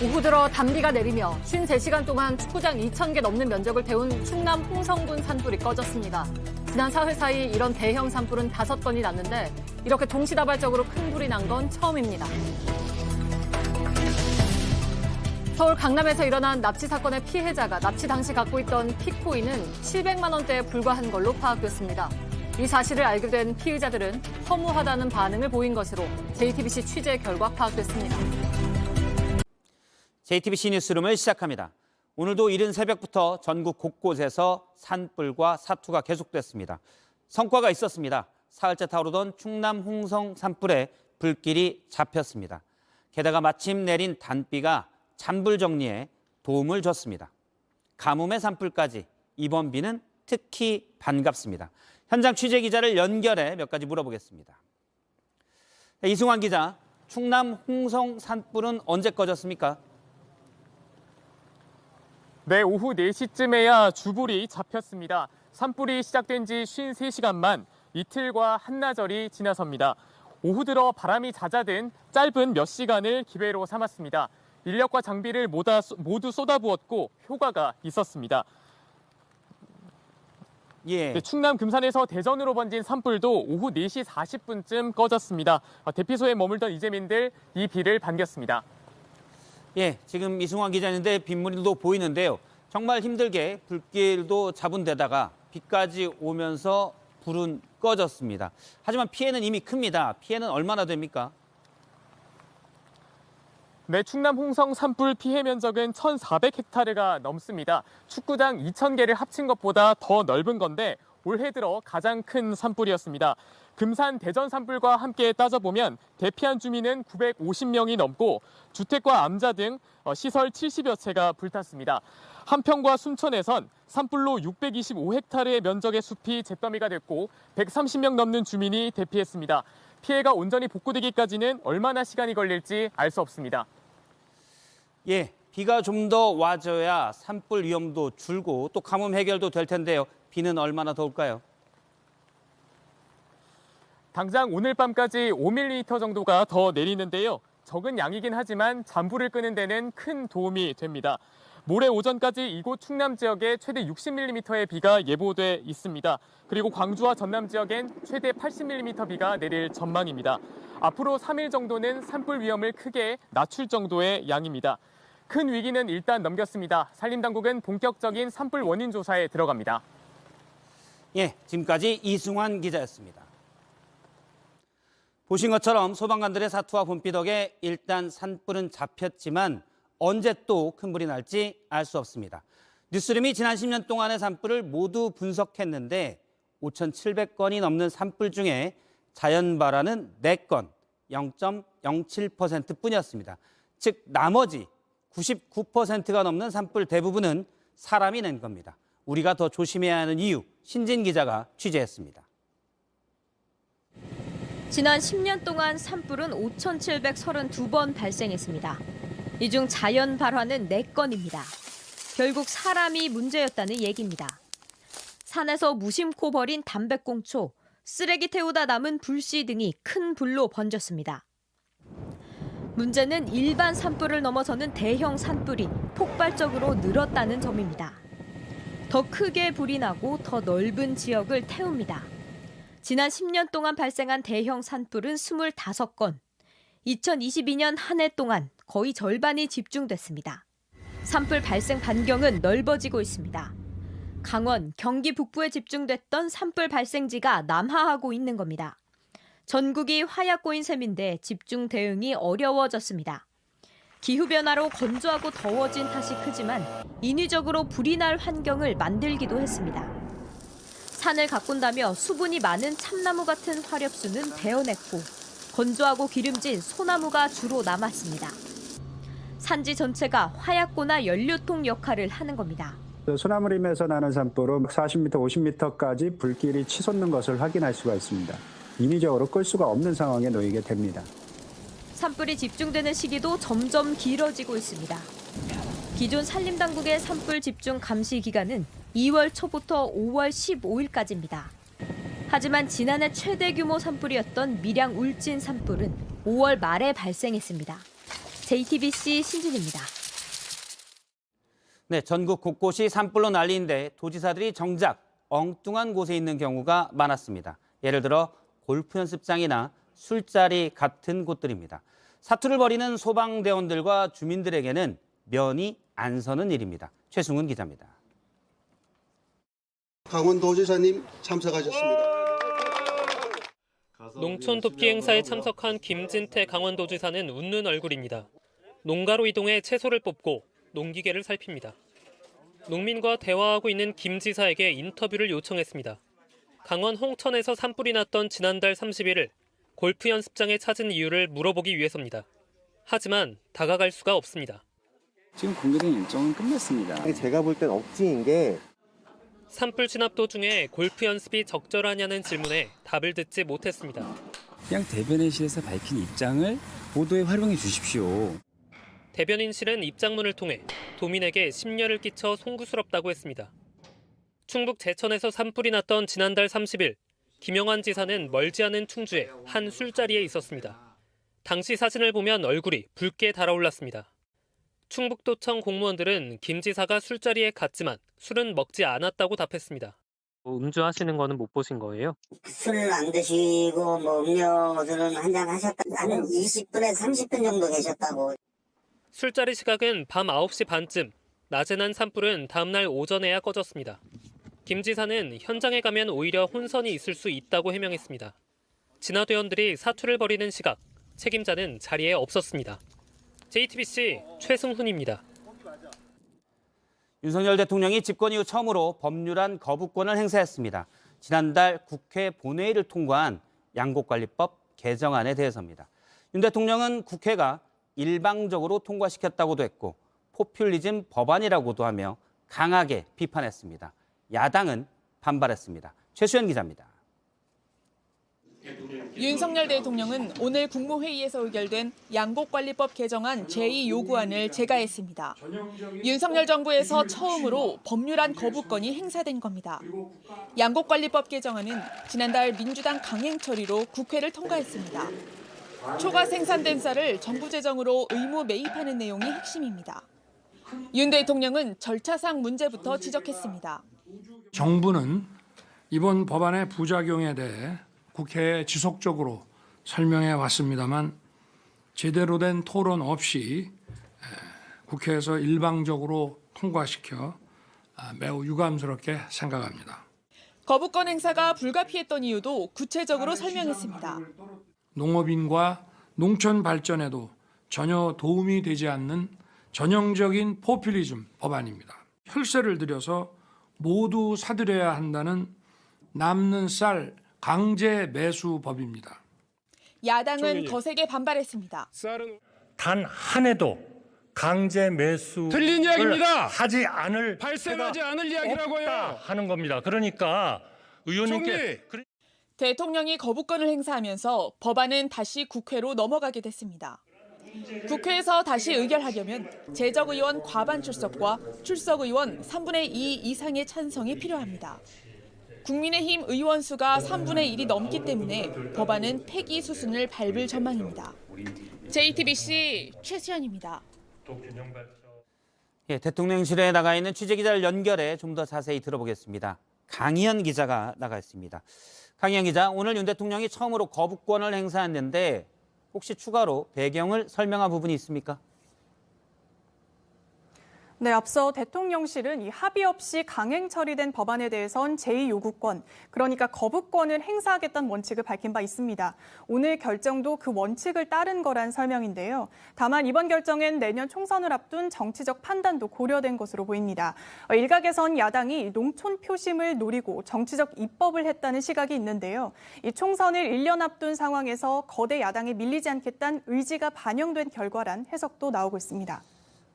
오후 들어 단비가 내리며 53시간 동안 축구장 2,000개 넘는 면적을 태운 충남 홍성군 산불이 꺼졌습니다. 지난 사흘 사이 이런 대형 산불은 5건이 났는데 이렇게 동시다발적으로 큰 불이 난 건 처음입니다. 서울 강남에서 일어난 납치 사건의 피해자가 납치 당시 갖고 있던 피코인은 700만 원대에 불과한 걸로 파악됐습니다. 이 사실을 알게 된 피의자들은 허무하다는 반응을 보인 것으로 JTBC 취재 결과 파악됐습니다. JTBC 뉴스룸을 시작합니다. 오늘도 이른 새벽부터 전국 곳곳에서 산불과 사투가 계속됐습니다. 성과가 있었습니다. 사흘째 타오르던 충남 홍성 산불에 불길이 잡혔습니다. 게다가 마침 내린 단비가 잔불 정리에 도움을 줬습니다. 가뭄의 산불까지 이번 비는 특히 반갑습니다. 현장 취재 기자를 연결해 몇 가지 물어보겠습니다. 이승환 기자, 충남 홍성 산불은 언제 꺼졌습니까? 네, 오후 4시쯤에야 주불이 잡혔습니다. 산불이 시작된 지 53시간만 이틀과 한나절이 지나섭니다. 오후 들어 바람이 잦아든 짧은 몇 시간을 기회로 삼았습니다. 인력과 장비를 모두 쏟아부었고 효과가 있었습니다. 예. 네, 충남 금산에서 대전으로 번진 산불도 오후 4시 40분쯤 꺼졌습니다. 대피소에 머물던 이재민들 이 비를 반겼습니다. 예, 지금 이승환 기자인데 빗물도 보이는데요. 정말 힘들게 불길도 잡은 데다가 비까지 오면서 불은 꺼졌습니다. 하지만 피해는 이미 큽니다. 피해는 얼마나 됩니까? 네, 충남 홍성 산불 피해 면적은 1,400헥타르가 넘습니다. 축구장 2,000개를 합친 것보다 더 넓은 건데 올해 들어 가장 큰 산불이었습니다. 금산 대전 산불과 함께 따져보면 대피한 주민은 950명이 넘고 주택과 암자 등 시설 70여 채가 불탔습니다. 한평과 순천에선 산불로 625헥타르의 면적의 숲이 잿더미가 됐고 130명 넘는 주민이 대피했습니다. 피해가 온전히 복구되기까지는 얼마나 시간이 걸릴지 알 수 없습니다. 예, 비가 좀 더 와줘야 산불 위험도 줄고 또 가뭄 해결도 될 텐데요. 비는 얼마나 더 올까요? 당장 오늘 밤까지 5mm 정도가 더 내리는데요. 적은 양이긴 하지만 잔불을 끄는 데는 큰 도움이 됩니다. 모레 오전까지 이곳 충남 지역에 최대 60mm의 비가 예보돼 있습니다. 그리고 광주와 전남 지역엔 최대 80mm 비가 내릴 전망입니다. 앞으로 3일 정도는 산불 위험을 크게 낮출 정도의 양입니다. 큰 위기는 일단 넘겼습니다. 산림당국은 본격적인 산불 원인 조사에 들어갑니다. 예, 지금까지 이승환 기자였습니다. 보신 것처럼 소방관들의 사투와 봄비 덕에 일단 산불은 잡혔지만 언제 또 큰 불이 날지 알 수 없습니다. 뉴스룸이 지난 10년 동안의 산불을 모두 분석했는데 5,700건이 넘는 산불 중에 자연 발화는 4건, 0.07%뿐이었습니다. 즉 나머지 99%가 넘는 산불 대부분은 사람이 낸 겁니다. 우리가 더 조심해야 하는 이유, 신진 기자가 취재했습니다. 지난 10년 동안 산불은 5,732번 발생했습니다. 이 중 자연 발화는 4건입니다. 결국 사람이 문제였다는 얘기입니다. 산에서 무심코 버린 담배꽁초, 쓰레기 태우다 남은 불씨 등이 큰 불로 번졌습니다. 문제는 일반 산불을 넘어서는 대형 산불이 폭발적으로 늘었다는 점입니다. 더 크게 불이 나고 더 넓은 지역을 태웁니다. 지난 10년 동안 발생한 대형 산불은 25건. 2022년 한 해 동안 거의 절반이 집중됐습니다. 산불 발생 반경은 넓어지고 있습니다. 강원, 경기 북부에 집중됐던 산불 발생지가 남하하고 있는 겁니다. 전국이 화약 고인 셈인데 집중 대응이 어려워졌습니다. 기후변화로 건조하고 더워진 탓이 크지만 인위적으로 불이 날 환경을 만들기도 했습니다. 산을 가꾼다며 수분이 많은 참나무 같은 화렵수는 베어냈고 건조하고 기름진 소나무가 주로 남았습니다. 산지 전체가 화약고나 연료통 역할을 하는 겁니다. 소나무림에서 나는 산불은 40m, 50m까지 불길이 치솟는 것을 확인할 수가 있습니다. 인위적으로 끌 수가 없는 상황에 놓이게 됩니다. 산불이 집중되는 시기도 점점 길어지고 있습니다. 기존 산림당국의 산불 집중 감시 기간은 2월 초부터 5월 15일까지입니다. 하지만 지난해 최대 규모 산불이었던 밀양 울진 산불은 5월 말에 발생했습니다. JTBC 신진입니다. 네, 전국 곳곳이 산불로 난리인데 도지사들이 정작 엉뚱한 곳에 있는 경우가 많았습니다. 예를 들어 골프 연습장이나 술자리 같은 곳들입니다. 사투를 벌이는 소방대원들과 주민들에게는 면이 안 서는 일입니다. 최승훈 기자입니다. 강원도지사님 참석하셨습니다. 농촌 도피 행사에 참석한 김진태 강원도지사는 웃는 얼굴입니다. 농가로 이동해 채소를 뽑고 농기계를 살핍니다. 농민과 대화하고 있는 김 지사에게 인터뷰를 요청했습니다. 강원 홍천에서 산불이 났던 지난달 30일 골프 연습장에 찾은 이유를 물어보기 위해서입니다. 하지만 다가갈 수가 없습니다. 지금 공개된 일정은 끝났습니다. 제가 볼 땐 억지인 게 산불 진압 도중에 골프 연습이 적절하냐는 질문에 답을 듣지 못했습니다. 그냥 대변인실에서 밝힌 입장을 보도에 활용해 주십시오. 대변인실은 입장문을 통해 도민에게 심려를 끼쳐 송구스럽다고 했습니다. 충북 제천에서 산불이 났던 지난달 30일, 김영환 지사는 멀지 않은 충주의 한 술자리에 있었습니다. 당시 사진을 보면 얼굴이 붉게 달아올랐습니다. 충북도청 공무원들은 김 지사가 술자리에 갔지만 술은 먹지 않았다고 답했습니다. 음주하시는 거는 못 보신 거예요? 술을 안 드시고 음료들은 한잔 하셨다. 한 20분에서 30분 정도 계셨다고. 술자리 시각은 밤 9시 반쯤, 낮에 난 산불은 다음날 오전에야 꺼졌습니다. 김 지사는 현장에 가면 오히려 혼선이 있을 수 있다고 해명했습니다. 진화대원들이 사투를 벌이는 시각, 책임자는 자리에 없었습니다. JTBC 최승훈입니다. 윤석열 대통령이 집권 이후 처음으로 법률안 거부권을 행사했습니다. 지난달 국회 본회의를 통과한 양곡관리법 개정안에 대해서입니다. 윤 대통령은 국회가 일방적으로 통과시켰다고도 했고 포퓰리즘 법안이라고도 하며 강하게 비판했습니다. 야당은 반발했습니다. 최수연 기자입니다. 윤석열 대통령은 오늘 국무회의에서 의결된 양곡관리법 개정안 제2요구안을 제가했습니다. 윤석열 정부에서 처음으로 법률안 거부권이 행사된 겁니다. 양곡관리법 개정안은 지난달 민주당 강행 처리로 국회를 통과했습니다. 초과 생산된 쌀을 정부 재정으로 의무 매입하는 내용이 핵심입니다. 윤 대통령은 절차상 문제부터 지적했습니다. 정부는 이번 법안의 부작용에 대해 국회에 지속적으로 설명해 왔습니다만 제대로 된 토론 없이 국회에서 일방적으로 통과시켜 매우 유감스럽게 생각합니다. 거부권 행사가 불가피했던 이유도 구체적으로 설명했습니다. 농업인과 농촌 발전에도 전혀 도움이 되지 않는 전형적인 포퓰리즘 법안입니다. 혈세를 들여서 모두 사들여야 한다는 남는 쌀 강제 매수법입니다. 야당은 거세게 반발했습니다. 단 한 해도 강제 매수 틀린 이야기입니다. 하지 않을 발생하지 않을 이야기라고요. 하는 겁니다. 그러니까 의원님께 대통령이 거부권을 행사하면서 법안은 다시 국회로 넘어가게 됐습니다. 국회에서 다시 의결하려면 재적의원 과반 출석과 출석의원 3분의 2 이상의 찬성이 필요합니다. 국민의힘 의원 수가 3분의 1이 넘기 때문에 법안은 폐기 수순을 밟을 전망입니다. JTBC 최수연입니다. 대통령실에 나가 있는 취재기자를 연결해 좀 더 자세히 들어보겠습니다. 강희연 기자가 나가 있습니다. 강희연 기자, 오늘 윤 대통령이 처음으로 거부권을 행사했는데 혹시 추가로 배경을 설명한 부분이 있습니까? 네, 앞서 대통령실은 이 합의 없이 강행 처리된 법안에 대해선 제2요구권, 그러니까 거부권을 행사하겠다는 원칙을 밝힌 바 있습니다. 오늘 결정도 그 원칙을 따른 거란 설명인데요. 다만 이번 결정엔 내년 총선을 앞둔 정치적 판단도 고려된 것으로 보입니다. 일각에선 야당이 농촌 표심을 노리고 정치적 입법을 했다는 시각이 있는데요. 이 총선을 1년 앞둔 상황에서 거대 야당에 밀리지 않겠다는 의지가 반영된 결과란 해석도 나오고 있습니다.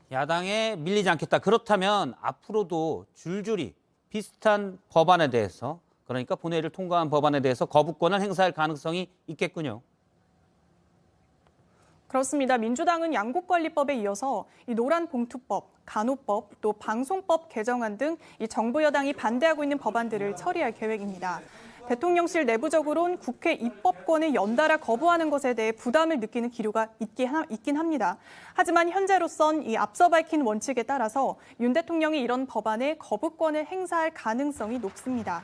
야당에 밀리지 않겠다. 그렇다면 앞으로도 줄줄이 비슷한 법안에 대해서, 그러니까 본회의를 통과한 법안에 대해서 거부권을 행사할 가능성이 있겠군요. 그렇습니다. 민주당은 양곡관리법에 이어서 이 노란봉투법, 간호법, 또 방송법 개정안 등 이 정부 여당이 반대하고 있는 법안들을 처리할 계획입니다. 대통령실 내부적으로는 국회 입법권을 연달아 거부하는 것에 대해 부담을 느끼는 기류가 있긴 합니다. 하지만 현재로선 이 앞서 밝힌 원칙에 따라서 윤 대통령이 이런 법안에 거부권을 행사할 가능성이 높습니다.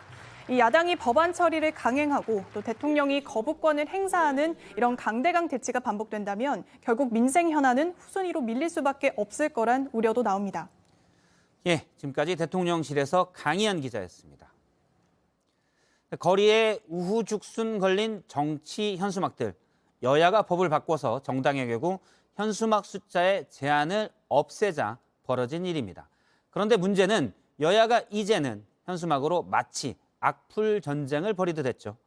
이 야당이 법안 처리를 강행하고 또 대통령이 거부권을 행사하는 이런 강대강 대치가 반복된다면 결국 민생 현안은 후순위로 밀릴 수밖에 없을 거란 우려도 나옵니다. 예, 지금까지 대통령실에서 강희연 기자였습니다. 거리에 우후죽순 걸린 정치 현수막들. 여야가 법을 바꿔서 정당의 경우 현수막 숫자의 제한을 없애자 벌어진 일입니다. 그런데 문제는 여야가 이제는 현수막으로 마치 악플 전쟁을 벌이듯 했죠.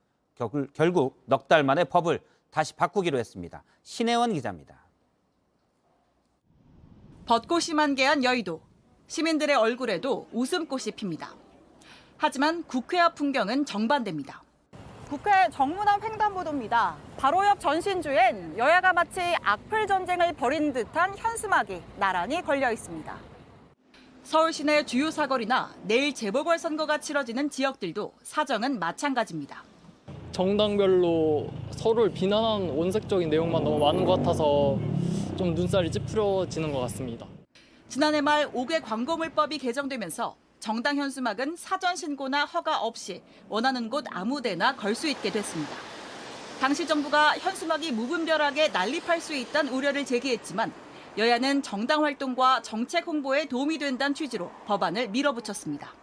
결국 넉 달 만에 법을 다시 바꾸기로 했습니다. 신혜원 기자입니다. 벚꽃이 만개한 여의도. 시민들의 얼굴에도 웃음꽃이 핍니다. 하지만 국회 앞 풍경은 정반대입니다. 국회 정문앞 횡단보도입니다. 바로 옆 전신주엔 여야가 마치 악플 전쟁을 벌인 듯한 현수막이 나란히 걸려 있습니다. 서울 시내 주요 사거리나 내일 재보궐선거가 치러지는 지역들도 사정은 마찬가지입니다. 정당별로 서로를 비난하는 원색적인 내용만 너무 많은 것 같아서 좀 눈살이 찌푸려지는 것 같습니다. 지난해 말 5개 광고물법이 개정되면서 정당 현수막은 사전 신고나 허가 없이 원하는 곳 아무데나 걸 수 있게 됐습니다. 당시 정부가 현수막이 무분별하게 난립할 수 있다는 우려를 제기했지만 여야는 정당 활동과 정책 홍보에 도움이 된다는 취지로 법안을 밀어붙였습니다.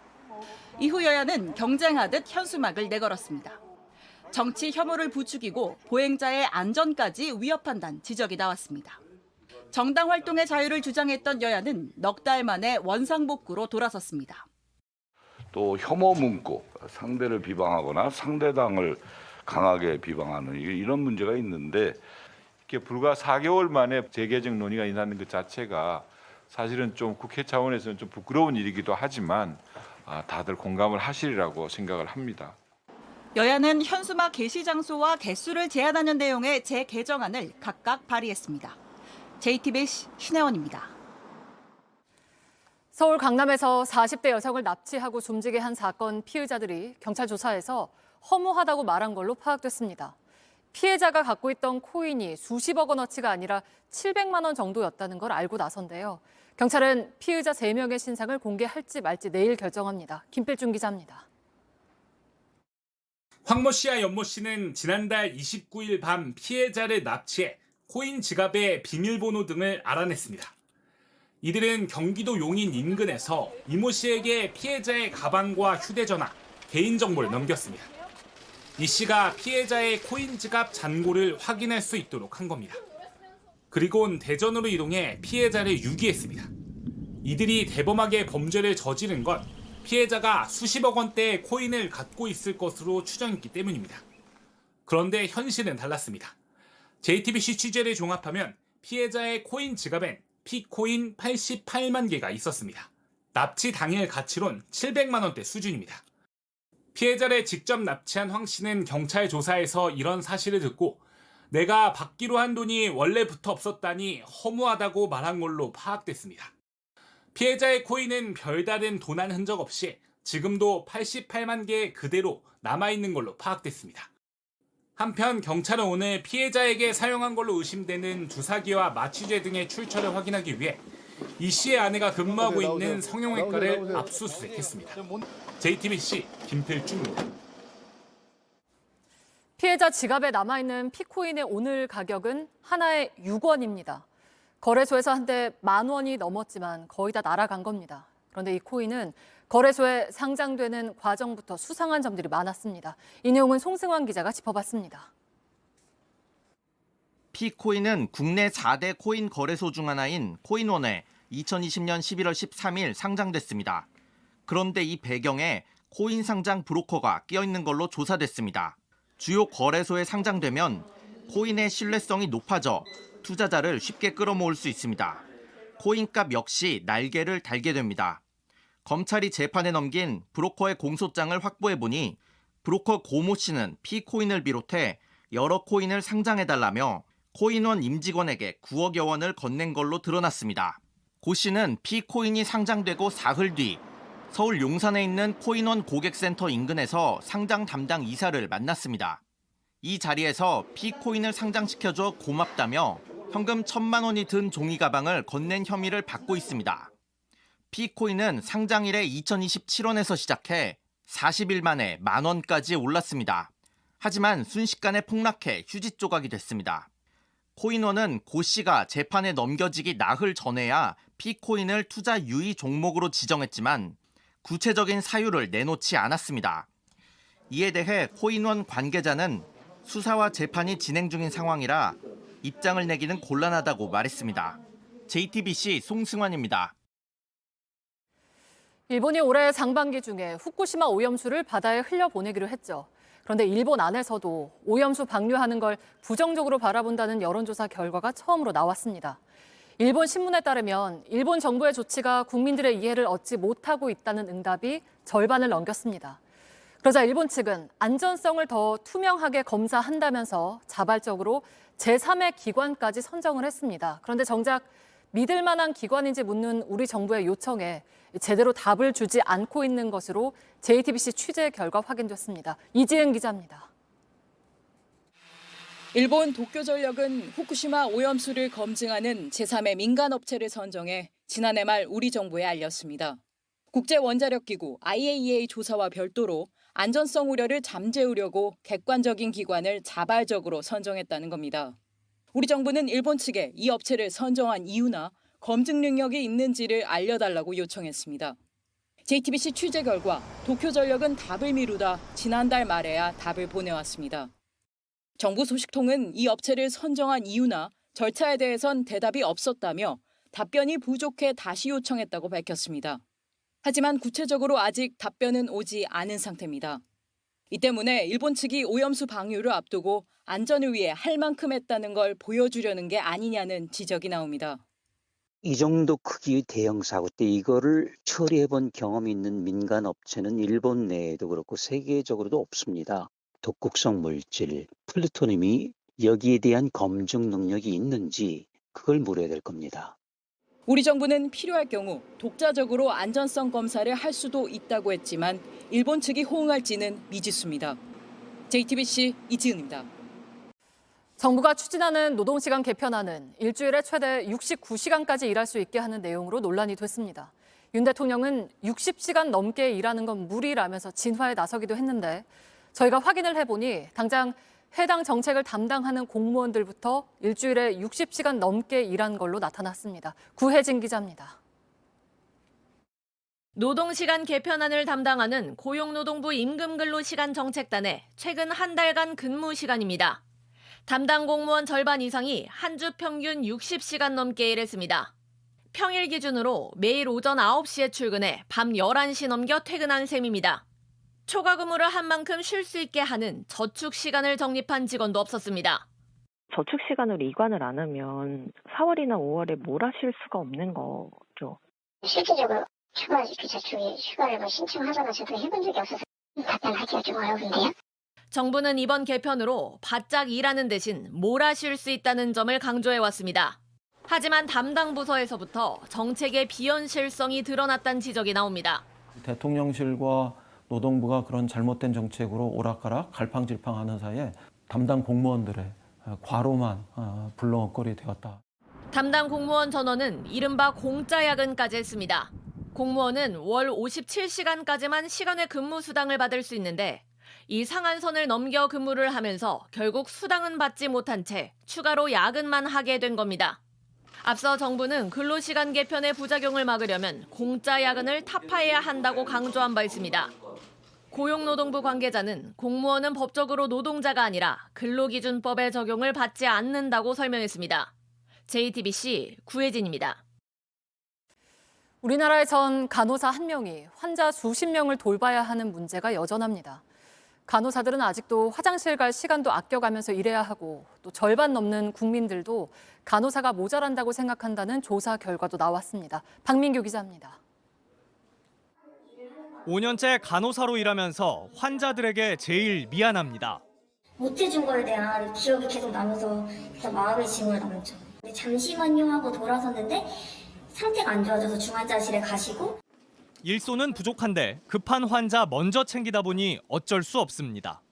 이후 여야는 경쟁하듯 현수막을 내걸었습니다. 정치 혐오를 부추기고 보행자의 안전까지 위협한다는 지적이 나왔습니다. 정당 활동의 자유를 주장했던 여야는 넉 달 만에 원상복구로 돌아섰습니다. 또 혐오 문구, 상대를 비방하거나 상대당을 강하게 비방하는 이런 문제가 있는데 이렇게 불과 4개월 만에 재개정 논의가 일어나는 것 자체가 사실은 좀 국회 차원에서는 좀 부끄러운 일이기도 하지만 다들 공감을 하시리라고 생각을 합니다. 여야는 현수막 게시 장소와 개수를 제한하는 내용의 재개정안을 각각 발의했습니다. JTBC 신혜원입니다. 서울 강남에서 40대 여성을 납치하고 숨지게 한 사건 피의자들이 경찰 조사에서 허무하다고 말한 걸로 파악됐습니다. 피해자가 갖고 있던 코인이 수십억 원어치가 아니라 700만 원 정도였다는 걸 알고 나선데요. 경찰은 피의자 3명의 신상을 공개할지 말지 내일 결정합니다. 김필중 기자입니다. 황모 씨와 연모 씨는 지난달 29일 밤 피해자를 납치해 코인 지갑의 비밀번호 등을 알아냈습니다. 이들은 경기도 용인 인근에서 이모 씨에게 피해자의 가방과 휴대전화, 개인정보를 넘겼습니다. 이 씨가 피해자의 코인 지갑 잔고를 확인할 수 있도록 한 겁니다. 그리고는 대전으로 이동해 피해자를 유기했습니다. 이들이 대범하게 범죄를 저지른 건 피해자가 수십억 원대의 코인을 갖고 있을 것으로 추정했기 때문입니다. 그런데 현실은 달랐습니다. JTBC 취재를 종합하면 피해자의 코인 지갑엔 피코인 88만 개가 있었습니다. 납치 당일 가치론 700만 원대 수준입니다. 피해자를 직접 납치한 황 씨는 경찰 조사에서 이런 사실을 듣고 내가 받기로 한 돈이 원래부터 없었다니 허무하다고 말한 걸로 파악됐습니다. 피해자의 코인은 별다른 도난 흔적 없이 지금도 88만 개 그대로 남아있는 걸로 파악됐습니다. 한편 경찰은 오늘 피해자에게 사용한 걸로 의심되는 주사기와 마취제 등의 출처를 확인하기 위해 이 씨의 아내가 근무하고 있는 성형외과를 압수수색했습니다. JTBC 김필중입니다. 피해자 지갑에 남아있는 피코인의 오늘 가격은 하나에 6원입니다. 거래소에서 한때 10,000원이 넘었지만 거의 다 날아간 겁니다. 그런데 이 코인은 거래소에 상장되는 과정부터 수상한 점들이 많았습니다. 이 내용은 송승환 기자가 짚어봤습니다. 피코인은 국내 4대 코인 거래소 중 하나인 코인원에 2020년 11월 13일 상장됐습니다. 그런데 이 배경에 코인 상장 브로커가 끼어있는 걸로 조사됐습니다. 주요 거래소에 상장되면 코인의 신뢰성이 높아져 투자자를 쉽게 끌어모을 수 있습니다. 코인값 역시 날개를 달게 됩니다. 검찰이 재판에 넘긴 브로커의 공소장을 확보해보니 브로커 고모 씨는 피코인을 비롯해 여러 코인을 상장해달라며 코인원 임직원에게 9억여 원을 건넨 걸로 드러났습니다. 고 씨는 피코인이 상장되고 사흘 뒤 서울 용산에 있는 코인원 고객센터 인근에서 상장 담당 이사를 만났습니다. 이 자리에서 피코인을 상장시켜줘 고맙다며 현금 1,000만 원이 든 종이 가방을 건넨 혐의를 받고 있습니다. 피코인은 상장일에 2,027원에서 시작해 40일 만에 10,000원까지 올랐습니다. 하지만 순식간에 폭락해 휴지 조각이 됐습니다. 코인원은 고 씨가 재판에 넘겨지기 나흘 전에야 피코인을 투자 유의 종목으로 지정했지만 구체적인 사유를 내놓지 않았습니다. 이에 대해 코인원 관계자는 수사와 재판이 진행 중인 상황이라 입장을 내기는 곤란하다고 말했습니다. JTBC 송승환입니다. 일본이 올해 상반기 중에 후쿠시마 오염수를 바다에 흘려보내기로 했죠. 그런데 일본 안에서도 오염수 방류하는 걸 부정적으로 바라본다는 여론조사 결과가 처음으로 나왔습니다. 일본 신문에 따르면 일본 정부의 조치가 국민들의 이해를 얻지 못하고 있다는 응답이 절반을 넘겼습니다. 그러자 일본 측은 안전성을 더 투명하게 검사한다면서 자발적으로 제3의 기관까지 선정을 했습니다. 그런데 정작 믿을 만한 기관인지 묻는 우리 정부의 요청에 제대로 답을 주지 않고 있는 것으로 JTBC 취재 결과 확인됐습니다. 이지은 기자입니다. 일본 도쿄전력은 후쿠시마 오염수를 검증하는 제3의 민간업체를 선정해 지난해 말 우리 정부에 알렸습니다. 국제원자력기구 IAEA 조사와 별도로 안전성 우려를 잠재우려고 객관적인 기관을 자발적으로 선정했다는 겁니다. 우리 정부는 일본 측에 이 업체를 선정한 이유나 검증 능력이 있는지를 알려달라고 요청했습니다. JTBC 취재 결과 도쿄전력은 답을 미루다 지난달 말에야 답을 보내왔습니다. 정부 소식통은 이 업체를 선정한 이유나 절차에 대해선 대답이 없었다며 답변이 부족해 다시 요청했다고 밝혔습니다. 하지만 구체적으로 아직 답변은 오지 않은 상태입니다. 이 때문에 일본 측이 오염수 방류를 앞두고 안전을 위해 할 만큼 했다는 걸 보여주려는 게 아니냐는 지적이 나옵니다. 이 정도 크기의 대형 사고 때 이거를 처리해본 경험이 있는 민간 업체는 일본 내에도 그렇고 세계적으로도 없습니다. 독극성 물질, 플루토늄이 여기에 대한 검증 능력이 있는지 그걸 물어야 될 겁니다. 우리 정부는 필요할 경우 독자적으로 안전성 검사를 할 수도 있다고 했지만 일본 측이 호응할지는 미지수입니다. JTBC 이지은입니다. 정부가 추진하는 노동시간 개편안은 일주일에 최대 69시간까지 일할 수 있게 하는 내용으로 논란이 됐습니다. 윤 대통령은 60시간 넘게 일하는 건 무리라면서 진화에 나서기도 했는데 저희가 확인을 해보니 당장 해당 정책을 담당하는 공무원들부터 일주일에 60시간 넘게 일한 걸로 나타났습니다. 구혜진 기자입니다. 노동시간 개편안을 담당하는 고용노동부 임금근로시간정책단의 최근 한 달간 근무 시간입니다. 담당 공무원 절반 이상이 한 주 평균 60시간 넘게 일했습니다. 평일 기준으로 매일 오전 9시에 출근해 밤 11시 넘겨 퇴근한 셈입니다. 초과 근무를 한 만큼 쉴 수 있게 하는 저축 시간을 적립한 직원도 없었습니다. 저축 시간을 이관을 안 하면 4월이나 5월에 몰아쉴 수가 없는 거죠. 실질적으로 휴가지표 저축이 휴가를 신청하거나 저도 해본 적이 없어서 답변하기가 좀 어려운데요. 정부는 이번 개편으로 바짝 일하는 대신 몰아쉴 수 있다는 점을 강조해왔습니다. 하지만 담당 부서에서부터 정책의 비현실성이 드러났다는 지적이 나옵니다. 대통령실과 노동부가 그런 잘못된 정책으로 오락가락 갈팡질팡하는 사이에 담당 공무원들의 과로만 불렁거리 되었다. 담당 공무원 전원은 이른바 공짜 야근까지 했습니다. 공무원은 월 57시간까지만 시간외 근무 수당을 받을 수 있는데 이 상한선을 넘겨 근무를 하면서 결국 수당은 받지 못한 채 추가로 야근만 하게 된 겁니다. 앞서 정부는 근로시간 개편의 부작용을 막으려면 공짜 야근을 타파해야 한다고 강조한 바 있습니다. 고용노동부 관계자는 공무원은 법적으로 노동자가 아니라 근로기준법의 적용을 받지 않는다고 설명했습니다. JTBC 구혜진입니다. 우리나라에선 간호사 한 명이 환자 수십 명을 돌봐야 하는 문제가 여전합니다. 간호사들은 아직도 화장실 갈 시간도 아껴가면서 일해야 하고 또 절반 넘는 국민들도 간호사가 모자란다고 생각한다는 조사 결과도 나왔습니다. 박민규 기자입니다. 5년째 간호사로 일하면서 환자들에게 제일 미안합니다. 못해준 거에 대한 기억이 계속 나면서 마음의 짐을 남죠. 잠시만요 하고 돌아섰는데 상태가 안 좋아져서 중환자실에 가시고 일손은 부족한데 급한 환자 먼저 챙기다 보니 어쩔 수 없습니다.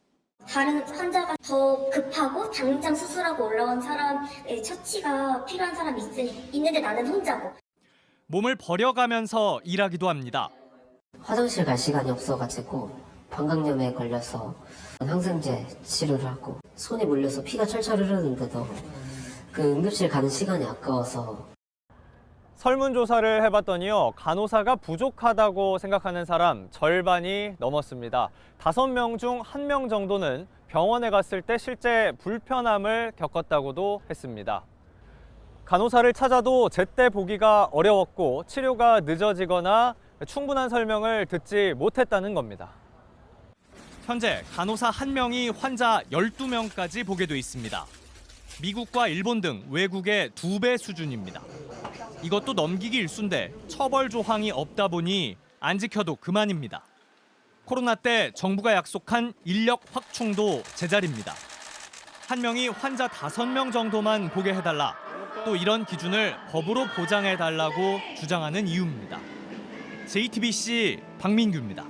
다른 환자가 더 급하고 당장 수술하고 올라온 사람의 처치가 필요한 사람이 있는데 나는 혼자고. 몸을 버려가면서 일하기도 합니다. 화장실 갈 시간이 없어가지고 방광염에 걸려서 항생제 치료를 하고 손이 물려서 피가 철철 흐르는데도 그 응급실 가는 시간이 아까워서. 설문조사를 해봤더니요, 간호사가 부족하다고 생각하는 사람 절반이 넘었습니다. 5명 중 1명 정도는 병원에 갔을 때 실제 불편함을 겪었다고도 했습니다. 간호사를 찾아도 제때 보기가 어려웠고 치료가 늦어지거나 충분한 설명을 듣지 못했다는 겁니다. 현재 간호사 1명이 환자 12명까지 보게 돼 있습니다. 미국과 일본 등 외국의 2배 수준입니다. 이것도 넘기기 일쑤인데 처벌 조항이 없다 보니 안 지켜도 그만입니다. 코로나 때 정부가 약속한 인력 확충도 제자리입니다. 1명이 환자 5명 정도만 보게 해달라. 또 이런 기준을 법으로 보장해달라고 주장하는 이유입니다. JTBC 박민규입니다.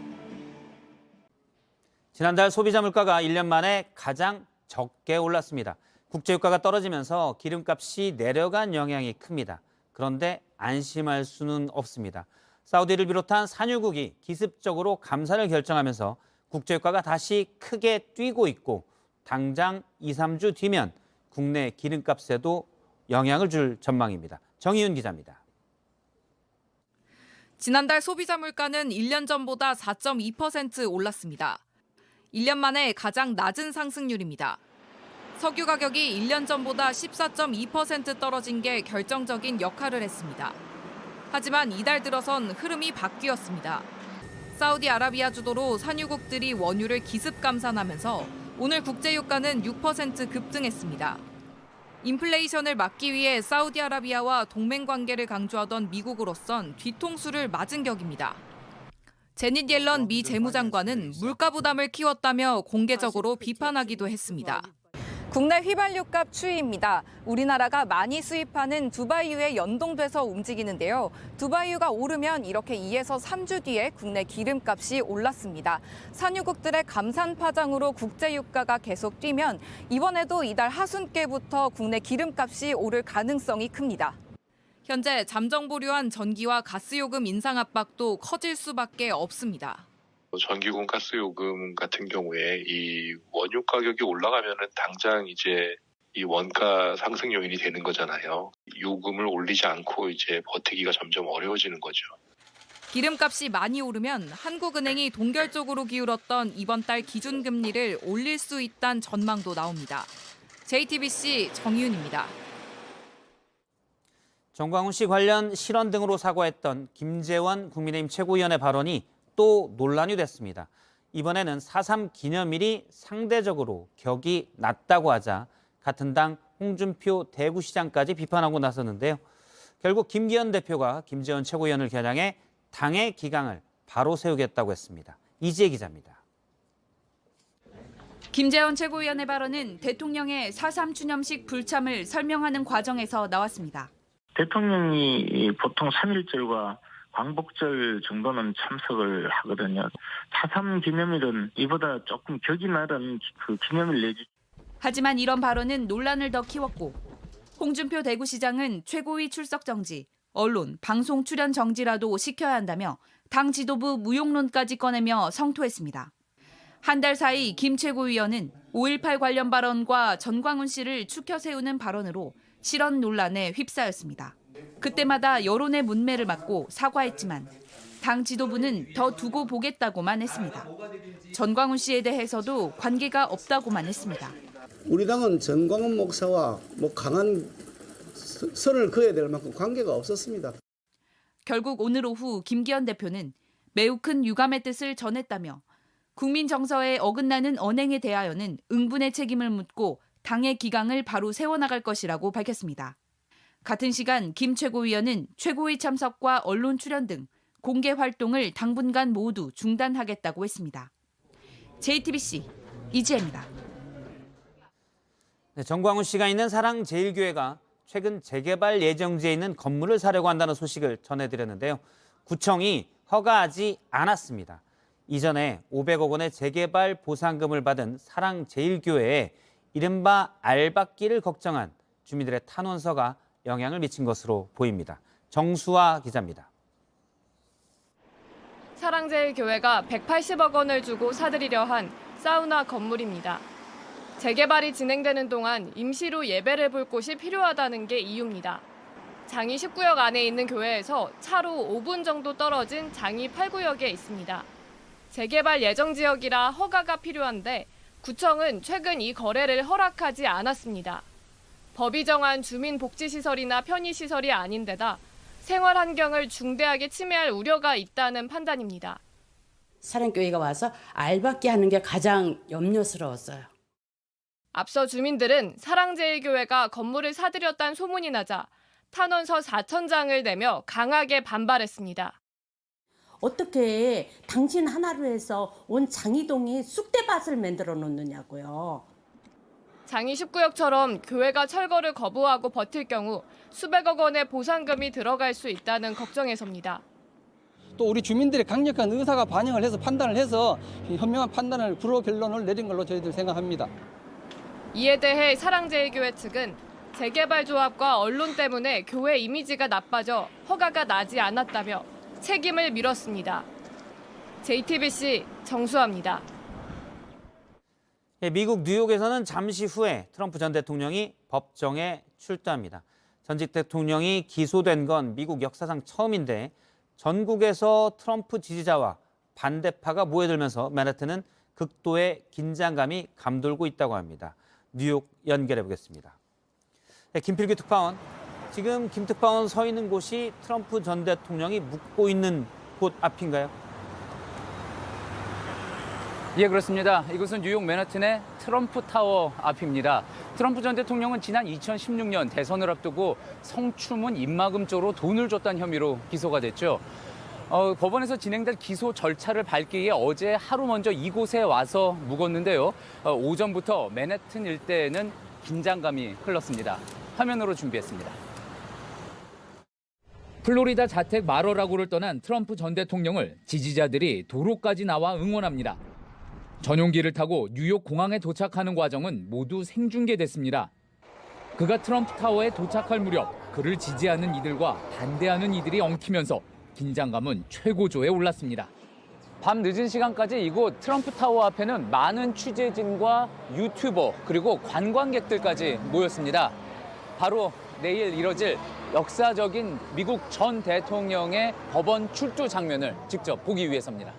지난달 소비자 물가가 1년 만에 가장 적게 올랐습니다. 국제유가가 떨어지면서 기름값이 내려간 영향이 큽니다. 그런데 안심할 수는 없습니다. 사우디를 비롯한 산유국이 기습적으로 감산을 결정하면서 국제유가가 다시 크게 뛰고 있고 당장 2, 3주 뒤면 국내 기름값에도 영향을 줄 전망입니다. 정희윤 기자입니다. 지난달 소비자 물가는 1년 전보다 4.2% 올랐습니다. 1년 만에 가장 낮은 상승률입니다. 석유 가격이 1년 전보다 14.2% 떨어진 게 결정적인 역할을 했습니다. 하지만 이달 들어선 흐름이 바뀌었습니다. 사우디아라비아 주도로 산유국들이 원유를 기습 감산하면서 오늘 국제유가는 6% 급등했습니다. 인플레이션을 막기 위해 사우디아라비아와 동맹 관계를 강조하던 미국으로선 뒤통수를 맞은 격입니다. 제닛 옐런 미 재무장관은 물가 부담을 키웠다며 공개적으로 비판하기도 했습니다. 국내 휘발유값 추이입니다. 우리나라가 많이 수입하는 두바이유에 연동돼서 움직이는데요. 두바이유가 오르면 이렇게 2에서 3주 뒤에 국내 기름값이 올랐습니다. 산유국들의 감산 파장으로 국제유가가 계속 뛰면 이번에도 이달 하순께부터 국내 기름값이 오를 가능성이 큽니다. 현재 잠정 보류한 전기와 가스요금 인상 압박도 커질 수밖에 없습니다. 전기요금, 가스요금 같은 경우에 이 원유 가격이 올라가면은 당장 이제 이 원가 상승 요인이 되는 거잖아요. 요금을 올리지 않고 이제 버티기가 점점 어려워지는 거죠. 기름값이 많이 오르면 한국은행이 동결적으로 기울었던 이번 달 기준금리를 올릴 수 있다는 전망도 나옵니다. JTBC 정희윤입니다. 정광훈 씨 관련 실언 등으로 사과했던 김재원 국민의힘 최고위원의 발언이 또 논란이 됐습니다. 이번에는 4.3 기념일이 상대적으로 격이 낮다고 하자 같은 당 홍준표 대구시장까지 비판하고 나섰는데요. 결국 김기현 대표가 김재원 최고위원을 겨냥해 당의 기강을 바로 세우겠다고 했습니다. 이지혜 기자입니다. 김재원 최고위원의 발언은 대통령의 4.3 추념식 불참을 설명하는 과정에서 나왔습니다. 대통령이 보통 3.1절과 광복절 정도는 참석을 하거든요. 4.3 기념일은 이보다 조금 격이 나른 그 기념일 내지. 하지만 이런 발언은 논란을 더 키웠고 홍준표 대구시장은 최고위 출석 정지, 언론, 방송 출연 정지라도 시켜야 한다며 당 지도부 무용론까지 꺼내며 성토했습니다. 한 달 사이 김 최고위원은 5.18 관련 발언과 전광훈 씨를 추켜 세우는 발언으로 실언 논란에 휩싸였습니다. 그때마다 여론의 문매를 맞고 사과했지만 당 지도부는 더 두고 보겠다고만 했습니다. 전광훈 씨에 대해서도 관계가 없다고만 했습니다. 우리 당은 전광훈 목사와 강한 선을 그어야 될 만큼 관계가 없었습니다. 결국 오늘 오후 김기현 대표는 매우 큰 유감의 뜻을 전했다며 국민 정서에 어긋나는 언행에 대하여는 응분의 책임을 묻고 당의 기강을 바로 세워나갈 것이라고 밝혔습니다. 같은 시간 김 최고위원은 최고위 참석과 언론 출연 등 공개 활동을 당분간 모두 중단하겠다고 했습니다. JTBC 이지혜입니다. 네, 정광훈 씨가 있는 사랑제일교회가 최근 재개발 예정지에 있는 건물을 사려고 한다는 소식을 전해드렸는데요. 구청이 허가하지 않았습니다. 이전에 500억 원의 재개발 보상금을 받은 사랑제일교회에 이른바 알박기를 걱정한 주민들의 탄원서가 영향을 미친 것으로 보입니다. 정수아 기자입니다. 사랑제일교회가 180억 원을 주고 사들이려 한 사우나 건물입니다. 재개발이 진행되는 동안 임시로 예배를 볼 곳이 필요하다는 게 이유입니다. 장이 19역 안에 있는 교회에서 차로 5분 정도 떨어진 장이 8구역에 있습니다. 재개발 예정 지역이라 허가가 필요한데 구청은 최근 이 거래를 허락하지 않았습니다. 법이 정한 주민복지시설이나 편의시설이 아닌데다 생활 환경을 중대하게 침해할 우려가 있다는 판단입니다. 사랑교회가 와서 알박기 하는 게 가장 염려스러웠어요. 앞서 주민들은 사랑제일교회가 건물을 사들였다는 소문이 나자 탄원서 4,000장을 내며 강하게 반발했습니다. 어떻게 당신 하나로 해서 온 장이동이 쑥대밭을 만들어 놓느냐고요. 장이 19역처럼 교회가 철거를 거부하고 버틸 경우 수백억 원의 보상금이 들어갈 수 있다는 걱정에서입니다. 또 우리 주민들의 강력한 의사가 반영을 해서 판단을 해서 현명한 판단을 불호 결론을 내린 걸로 저희들 생각합니다. 이에 대해 사랑제일교회 측은 재개발 조합과 언론 때문에 교회 이미지가 나빠져 허가가 나지 않았다며 책임을 밀었습니다. JTBC 정수아입니다. 미국 뉴욕에서는 잠시 후에 트럼프 전 대통령이 법정에 출두합니다. 전직 대통령이 기소된 건 미국 역사상 처음인데 전국에서 트럼프 지지자와 반대파가 모여들면서 맨하튼은 극도의 긴장감이 감돌고 있다고 합니다. 뉴욕 연결해 보겠습니다. 김필규 특파원, 지금 김 특파원 서 있는 곳이 트럼프 전 대통령이 묵고 있는 곳 앞인가요? 예, 그렇습니다. 이곳은 뉴욕 맨하튼의 트럼프 타워 앞입니다. 트럼프 전 대통령은 지난 2016년 대선을 앞두고 성추문 입막음 쪽으로 돈을 줬다는 혐의로 기소가 됐죠. 법원에서 진행될 기소 절차를 밟기 위해 어제 하루 먼저 이곳에 와서 묵었는데요. 오전부터 맨하튼 일대에는 긴장감이 흘렀습니다. 화면으로 준비했습니다. 플로리다 자택 마러라고를 떠난 트럼프 전 대통령을 지지자들이 도로까지 나와 응원합니다. 전용기를 타고 뉴욕 공항에 도착하는 과정은 모두 생중계됐습니다. 그가 트럼프 타워에 도착할 무렵 그를 지지하는 이들과 반대하는 이들이 엉키면서 긴장감은 최고조에 올랐습니다. 밤 늦은 시간까지 이곳 트럼프 타워 앞에는 많은 취재진과 유튜버 그리고 관광객들까지 모였습니다. 바로 내일 이뤄질 역사적인 미국 전 대통령의 법원 출두 장면을 직접 보기 위해서입니다.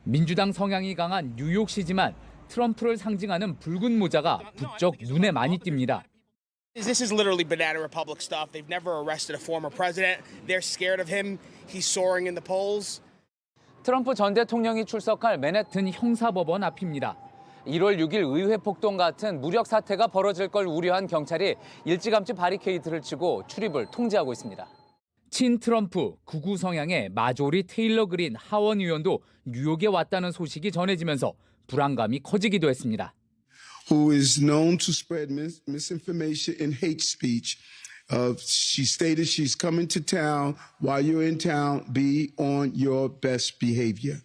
민주당 성향이 강한 뉴욕시지만 트럼프를 상징하는 붉은 모자가 부쩍 눈에 많이 띕니다. This is literally banana republic stuff. They've never arrested a former president. They're scared of him. He's soaring in the polls. 트럼프 전 대통령이 출석할 맨해튼 형사법원 앞입니다. 1월 6일 의회 폭동 같은 무력 사태가 벌어질 걸 우려한 경찰이 일찌감치 바리케이드를 치고 출입을 통제하고 있습니다. 친 트럼프 극우 성향의 마조리 테일러 그린 하원 의원도 뉴욕에 왔다는 소식이 전해지면서 불안감이 커지기도 했습니다. Who is known to spread misinformation and hate speech. She stated she's coming to town. While you're in town, be on your best behavior.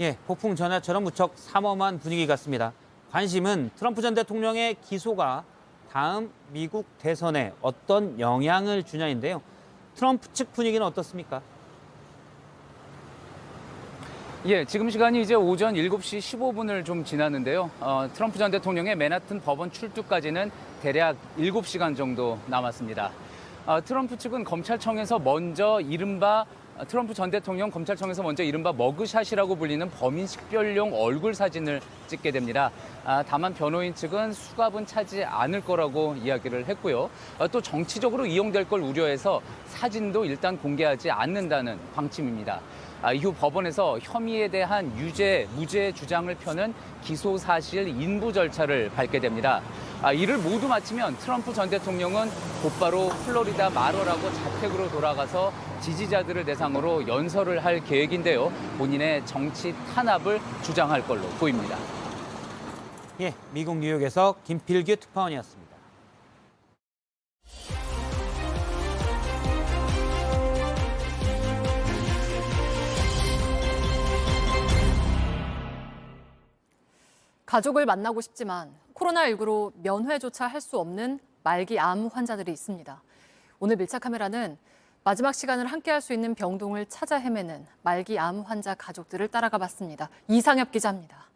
예, 폭풍 전야처럼 무척 삼엄한 분위기 같습니다. 관심은 트럼프 전 대통령의 기소가 다음 미국 대선에 어떤 영향을 주냐인데요. 트럼프 측 분위기는 어떻습니까? 예, 지금 시간이 이제 오전 7시 15분을 좀 지났는데요. 트럼프 전 대통령의 맨하튼 법원 출두까지는 대략 7시간 정도 남았습니다. 트럼프 측은 검찰청에서 먼저 트럼프 전 대통령 검찰청에서 먼저 이른바 머그샷이라고 불리는 범인 식별용 얼굴 사진을 찍게 됩니다. 다만 변호인 측은 수갑은 차지 않을 거라고 이야기를 했고요. 또 정치적으로 이용될 걸 우려해서 사진도 일단 공개하지 않는다는 방침입니다. 이후 법원에서 혐의에 대한 유죄, 무죄 주장을 펴는 기소 사실 인부 절차를 밟게 됩니다. 이를 모두 마치면 트럼프 전 대통령은 곧바로 플로리다 마러라고 자택으로 돌아가서 지지자들을 대상으로 연설을 할 계획인데요. 본인의 정치 탄압을 주장할 걸로 보입니다. 예, 미국 뉴욕에서 김필규 특파원이었습니다. 가족을 만나고 싶지만 코로나19로 면회조차 할 수 없는 말기 암 환자들이 있습니다. 오늘 밀착 카메라는 마지막 시간을 함께할 수 있는 병동을 찾아 헤매는 말기 암 환자 가족들을 따라가 봤습니다. 이상엽 기자입니다.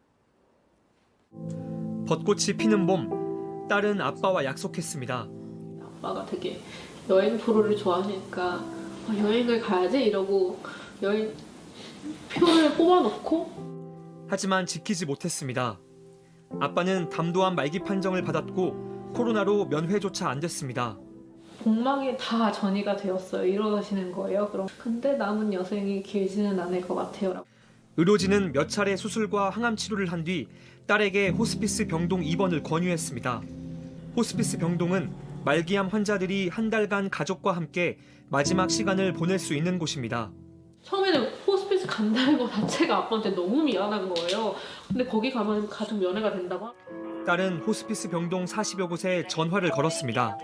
벚꽃이 피는 봄, 딸은 아빠와 약속했습니다. 아빠가 되게 여행 프로를 좋아하시니까 여행을 가야지 이러고 여행 표를 뽑아놓고 하지만 지키지 못했습니다. 아빠는 담도암 말기 판정을 받았고 코로나로 면회조차 안 됐습니다. 복막이 다 전이가 되었어요. 이러시는 거예요. 근데 남은 여생이 길지는 않을 것 같아요. 의료진은 몇 차례 수술과 항암 치료를 한 뒤 딸에게 호스피스 병동 입원을 권유했습니다. 호스피스 병동은 말기암 환자들이 한 달간 가족과 함께 마지막 시간을 보낼 수 있는 곳입니다. 처음에는 호스피스 간다는 거 자체가 아빠한테 너무 미안한 거예요. 근데 거기 가면 가족 면회가 된다고? 딸은 호스피스 병동 40여 곳에 전화를 걸었습니다.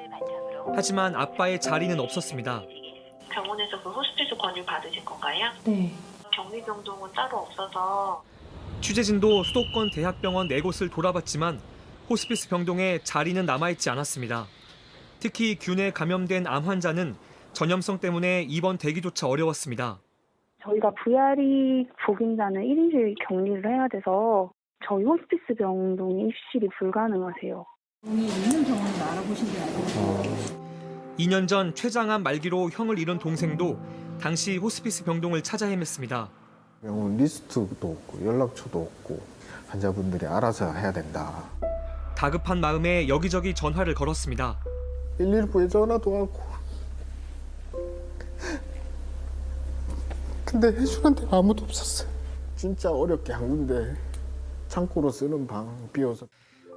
하지만 아빠의 자리는 없었습니다. 병원에서 그 호스피스 권유 받으신 건가요? 네. 격리병동은 따로 없어서. 취재진도 수도권 대학병원 4곳을 돌아봤지만 호스피스 병동에 자리는 남아있지 않았습니다. 특히 균에 감염된 암 환자는 전염성 때문에 입원 대기조차 어려웠습니다. 저희가 VRE 복용자는 1인실 격리를 해야 돼서 저희 호스피스 병동에 입실이 불가능하세요. 있는 병원을 알아보신 게 아니고. 2년 전 췌장암 말기로 형을 잃은 동생도 당시 호스피스 병동을 찾아 헤맸습니다. 병원 리스트도 없고 연락처도 없고 환자분들이 알아서 해야 된다. 다급한 마음에 여기저기 전화를 걸었습니다. 119에 전화도 하고. 근데 해주는 데가 아무도 없었어요. 진짜 어렵게 한 군데 창고로 쓰는 방 비워서.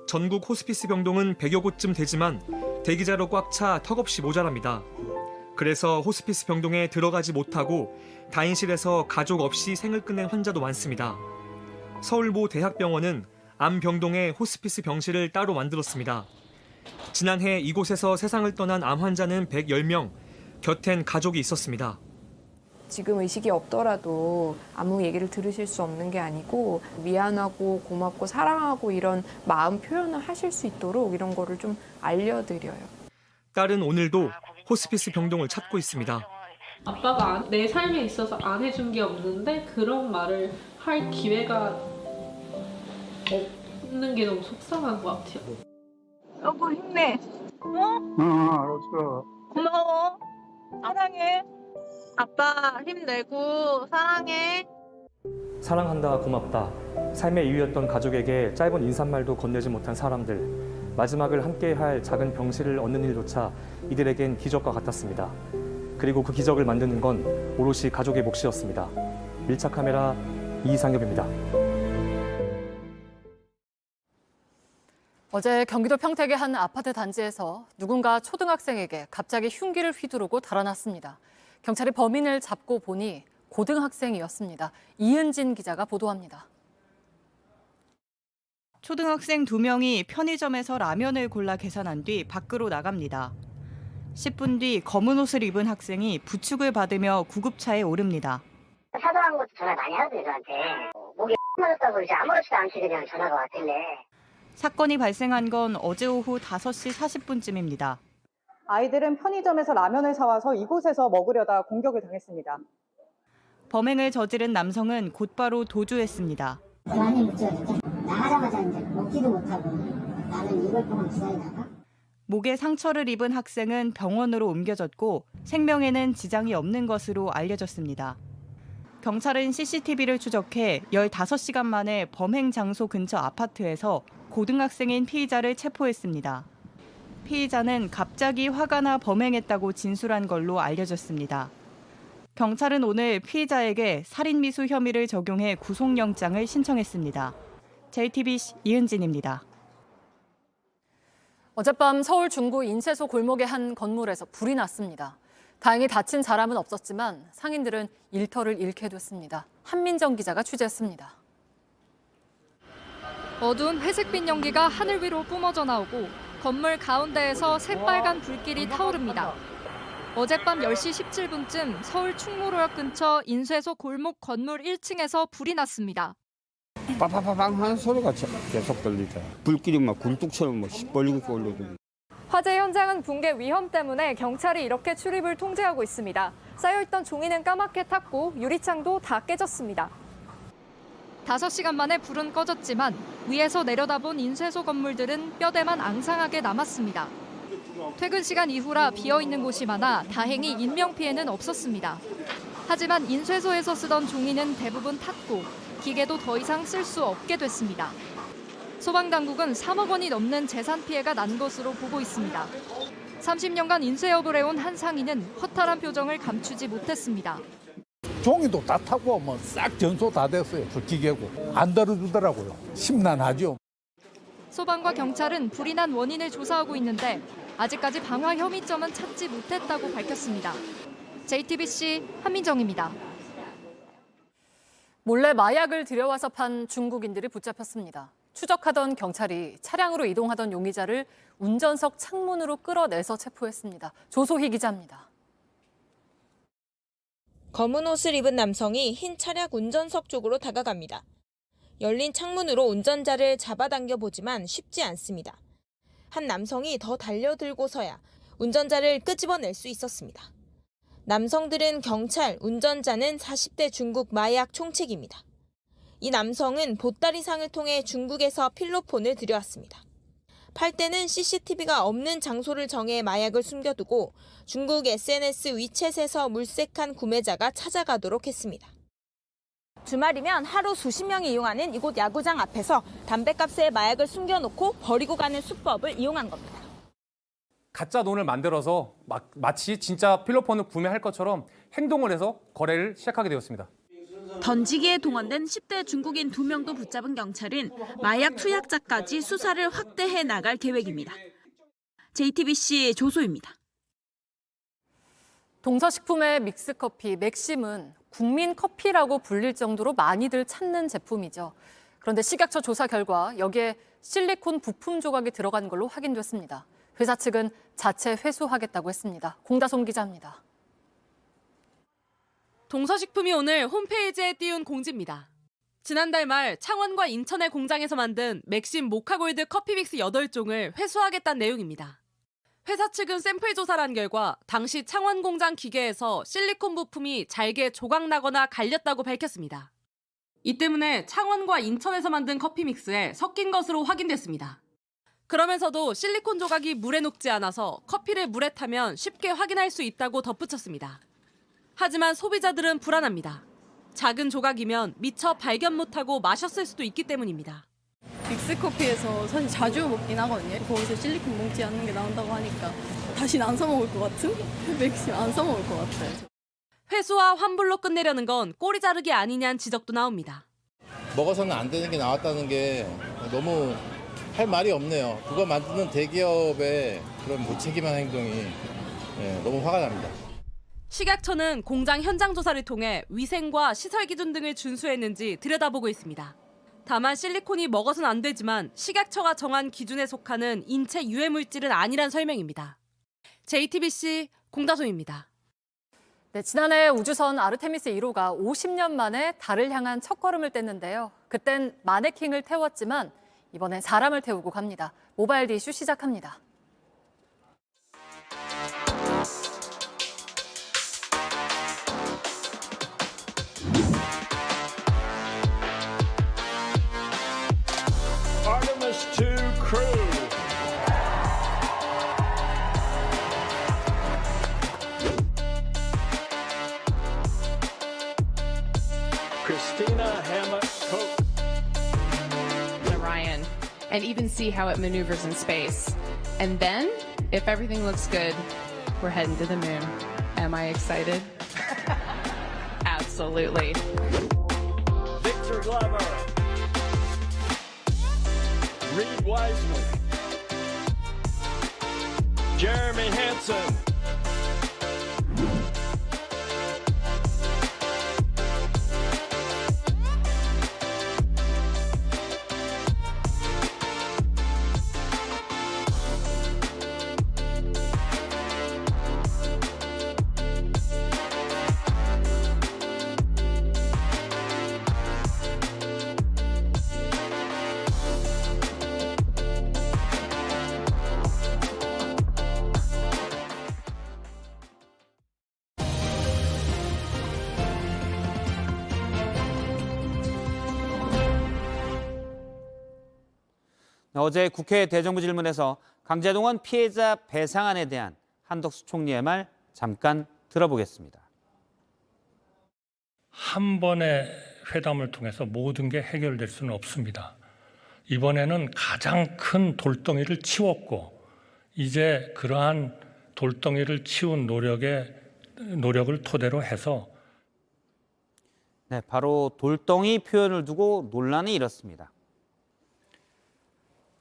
전국 호스피스 병동은 100여 곳쯤 되지만 대기자로 꽉 차 턱없이 모자랍니다. 그래서 호스피스 병동에 들어가지 못하고 다인실에서 가족 없이 생을 끝낸 환자도 많습니다. 서울모 대학병원은 암 병동에 호스피스 병실을 따로 만들었습니다. 지난해 이곳에서 세상을 떠난 암 환자는 110명, 곁엔 가족이 있었습니다. 지금 의식이 없더라도 아무 얘기를 들으실 수 없는 게 아니고 미안하고 고맙고 사랑하고 이런 마음 표현을 하실 수 있도록 이런 거를 좀 알려드려요. 딸은 오늘도 호스피스 병동을 찾고 있습니다. 아빠가 내 삶에 있어서 안 해준 게 없는데 그런 말을 할 기회가 없는 게 너무 속상한 것 같아요. 여보 힘내. 알았어. 고마워. 사랑해. 아빠 힘내고 사랑해. 사랑한다, 고맙다. 삶의 이유였던 가족에게 짧은 인사말도 건네지 못한 사람들. 마지막을 함께할 작은 병실을 얻는 일조차 이들에겐 기적과 같았습니다. 그리고 그 기적을 만드는 건 오롯이 가족의 몫이었습니다. 밀착 카메라 이상엽입니다. 어제 경기도 평택의 한 아파트 단지에서 누군가 초등학생에게 갑자기 흉기를 휘두르고 달아났습니다. 경찰이 범인을 잡고 보니 고등학생이었습니다. 이은진 기자가 보도합니다. 초등학생 2명이 편의점에서 라면을 골라 계산한 뒤 밖으로 나갑니다. 10분 뒤 검은 옷을 입은 학생이 부축을 받으며 구급차에 오릅니다. 사소한 것도 전화 많이 하거든요, 저한테. 목에 맞았다고 이제 아무렇지도 않게 그냥 전화가 왔길래. 사건이 발생한 건 어제 오후 5시 40분쯤입니다. 아이들은 편의점에서 라면을 사와서 이곳에서 먹으려다 공격을 당했습니다. 범행을 저지른 남성은 곧바로 도주했습니다. 많이 묻죠. 나가자마자 이제 먹지도 못하고 나는 이걸 보고 기다리다가. 목에 상처를 입은 학생은 병원으로 옮겨졌고 생명에는 지장이 없는 것으로 알려졌습니다. 경찰은 CCTV를 추적해 15시간 만에 범행 장소 근처 아파트에서 고등학생인 피의자를 체포했습니다. 피의자는 갑자기 화가 나 범행했다고 진술한 걸로 알려졌습니다. 경찰은 오늘 피의자에게 살인미수 혐의를 적용해 구속영장을 신청했습니다. JTBC 이은진입니다. 어젯밤 서울 중구 인쇄소 골목의 한 건물에서 불이 났습니다. 다행히 다친 사람은 없었지만 상인들은 일터를 잃게 됐습니다. 한민정 기자가 취재했습니다. 어두운 회색빛 연기가 하늘 위로 뿜어져 나오고 건물 가운데에서 새빨간 불길이 타오릅니다. 어젯밤 10시 17분쯤 서울 충무로역 근처 인쇄소 골목 건물 1층에서 불이 났습니다. 빠바바방 하는 소리가 계속 들리죠. 불길이 막 굴뚝처럼 뭐 시뻘겋게 올라오더니. 화재 현장은 붕괴 위험 때문에 경찰이 이렇게 출입을 통제하고 있습니다. 쌓여있던 종이는 까맣게 탔고 유리창도 다 깨졌습니다. 5시간 만에 불은 꺼졌지만 위에서 내려다본 인쇄소 건물들은 뼈대만 앙상하게 남았습니다. 퇴근 시간 이후라 비어있는 곳이 많아 다행히 인명피해는 없었습니다. 하지만 인쇄소에서 쓰던 종이는 대부분 탔고 기계도 더 이상 쓸 수 없게 됐습니다. 소방당국은 3억 원이 넘는 재산 피해가 난 것으로 보고 있습니다. 30년간 인쇄업을 해온 한 상인은 허탈한 표정을 감추지 못했습니다. 종이도 다 타고 뭐 싹 전소 다 됐어요. 불기계고 안 들어주더라고요. 심란하죠. 소방과 경찰은 불이 난 원인을 조사하고 있는데 아직까지 방화 혐의점은 찾지 못했다고 밝혔습니다. JTBC 한민정입니다. 몰래 마약을 들여와서 판 중국인들이 붙잡혔습니다. 추적하던 경찰이 차량으로 이동하던 용의자를 운전석 창문으로 끌어내서 체포했습니다. 조소희 기자입니다. 검은 옷을 입은 남성이 흰 차량 운전석 쪽으로 다가갑니다. 열린 창문으로 운전자를 잡아당겨 보지만 쉽지 않습니다. 한 남성이 더 달려들고서야 운전자를 끄집어낼 수 있었습니다. 남성들은 경찰, 운전자는 40대 중국 마약 총책입니다. 이 남성은 보따리상을 통해 중국에서 필로폰을 들여왔습니다. 팔 때는 CCTV가 없는 장소를 정해 마약을 숨겨두고 중국 SNS 위챗에서 물색한 구매자가 찾아가도록 했습니다. 주말이면 하루 수십 명이 이용하는 이곳 야구장 앞에서 담뱃값에 마약을 숨겨놓고 버리고 가는 수법을 이용한 겁니다. 가짜 돈을 만들어서 마치 진짜 필로폰을 구매할 것처럼 행동을 해서 거래를 시작하게 되었습니다. 던지기에 동원된 10대 중국인 2명도 붙잡은 경찰은 마약 투약자까지 수사를 확대해 나갈 계획입니다. JTBC 조소입니다. 동서식품의 믹스커피 맥심은 국민 커피라고 불릴 정도로 많이들 찾는 제품이죠. 그런데 식약처 조사 결과 여기에 실리콘 부품 조각이 들어간 걸로 확인됐습니다. 회사 측은 자체 회수하겠다고 했습니다. 공다솜 기자입니다. 동서식품이 오늘 홈페이지에 띄운 공지입니다. 지난달 말 창원과 인천의 공장에서 만든 맥심 모카골드 커피믹스 8종을 회수하겠다는 내용입니다. 회사 측은 샘플 조사를 한 결과 당시 창원 공장 기계에서 실리콘 부품이 잘게 조각나거나 갈렸다고 밝혔습니다. 이 때문에 창원과 인천에서 만든 커피믹스에 섞인 것으로 확인됐습니다. 그러면서도 실리콘 조각이 물에 녹지 않아서 커피를 물에 타면 쉽게 확인할 수 있다고 덧붙였습니다. 하지만 소비자들은 불안합니다. 작은 조각이면 미처 발견 못하고 마셨을 수도 있기 때문입니다. 믹스커피에서 사실 자주 먹긴 하거든요. 거기서 실리콘 뭉치 않는 게 나온다고 하니까 다시는 안 사먹을 것 같은? 맥심 안 사먹을 것 같아요. 회수와 환불로 끝내려는 건 꼬리 자르기 아니냐는 지적도 나옵니다. 먹어서는 안 되는 게 나왔다는 게 너무 할 말이 없네요. 그거 만드는 대기업의 그런 무책임한 행동이 너무 화가 납니다. 식약처는 공장 현장 조사를 통해 위생과 시설 기준 등을 준수했는지 들여다보고 있습니다. 다만 실리콘이 먹어서는 안 되지만 식약처가 정한 기준에 속하는 인체 유해 물질은 아니란 설명입니다. JTBC 공다솜입니다. 네, 지난해 우주선 아르테미스 1호가 50년 만에 달을 향한 첫걸음을 뗐는데요. 그땐 마네킹을 태웠지만 이번엔 사람을 태우고 갑니다. 모바일 이슈 시작합니다. Artemis 2 crew. Christina Hammock-Coke. Orion, and even see how it maneuvers in space. And then, if everything looks good, we're heading to the moon. Am I excited? Absolutely. Victor Glover. Reed Wiseman. Jeremy Hansen. 어제 국회 대정부질문에서 강제동원 피해자 배상안에 대한 한덕수 총리의 말 잠깐 들어보겠습니다. 한 번의 회담을 통해서 모든 게 해결될 수는 없습니다. 이번에는 가장 큰 돌덩이를 치웠고 이제 그러한 돌덩이를 치운 노력을 토대로 해서 네, 바로 돌덩이 표현을 두고 논란이 일었습니다.